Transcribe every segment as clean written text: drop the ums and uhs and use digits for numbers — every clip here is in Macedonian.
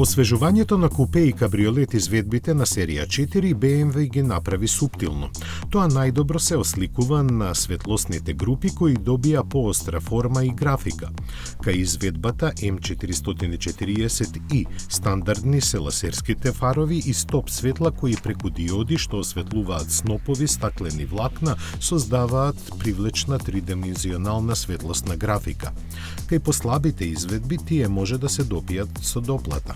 Освежувањето на купе и кабриолет изведбите на серија 4 BMW ги направи суптилно. Тоа најдобро се осликува на светлосните групи кои добија поостра форма и графика. Кај изведбата M440i стандардни се лазерските фарови и стоп светла кои преку диоди што осветлуваат снопови стаклени влакна создаваат привлечна тридимenzионална светлосна графика. Кај послабите изведби тие може да се добијат со доплата.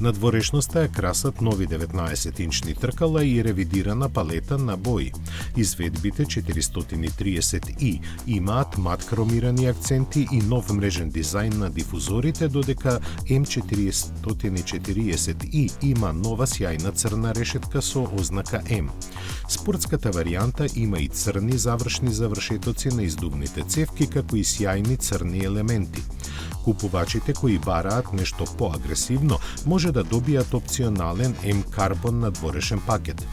Надворешноста ја красат нови 19-инчни тркала и ревидирана палета на бои. Изведбите 430i имаат мат хромирани акценти и нов мрежен дизајн на дифузорите, додека M440i има нова сјајна црна решетка со ознака M. Спортската варијанта има и црни завршни завршетоци на издувните цевки, како и сјајни црни елементи. Купувачите кои бараат нешто поагресивно може да добијат опционален M-карбон надворешен пакет.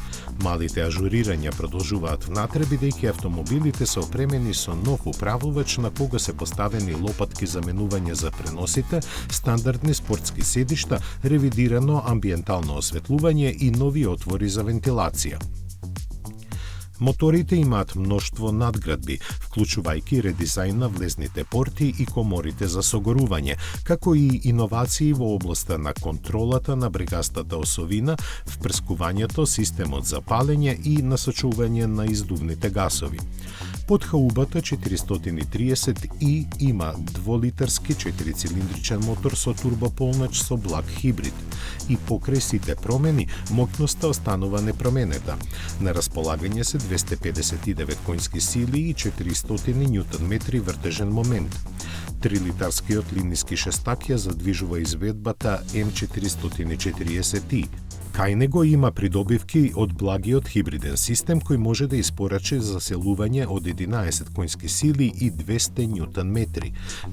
Малите ажурирања продолжуваат внатре, бидејќи автомобилите се опремени со нов управувач на кога се поставени лопатки за менување за преносите, стандардни спортски седишта, ревидирано амбиентално осветлување и нови отвори за вентилација. Моторите имаат мноштво надградби, вклучувајќи редизајн на влезните порти и коморите за согорување, како и иновации во областа на контролата на брегастата осовина, впрскувањето, системот за палење и насочување на издувните гасови. Под хаубата 430i има 2-литарски 4-цилиндричен мотор со турбополнач со благ хибрид. И покрај сите промени, моќноста останува непроменета. На располагање се 259 конски сили и 400 Нм вртежен момент. 3-литарскиот линиски шестак ја задвижува изведбата M440i. Кај него има придобивки од благиот хибриден систем кој може да испорачи заселување од 11 конски сили и 200 Нм.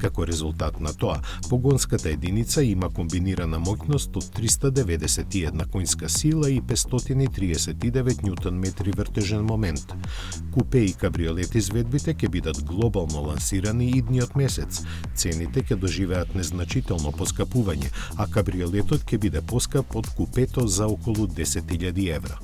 Како резултат на тоа, погонската единица има комбинирана моќност од 391 конска сила и 539 Нм вртежен момент. Купе и кабриолет изведбите ќе бидат глобално лансирани идниот месец. Цените ќе доживеат незначително поскапување, а кабриолетот ќе биде поскап од купето за околу 10.000 евра.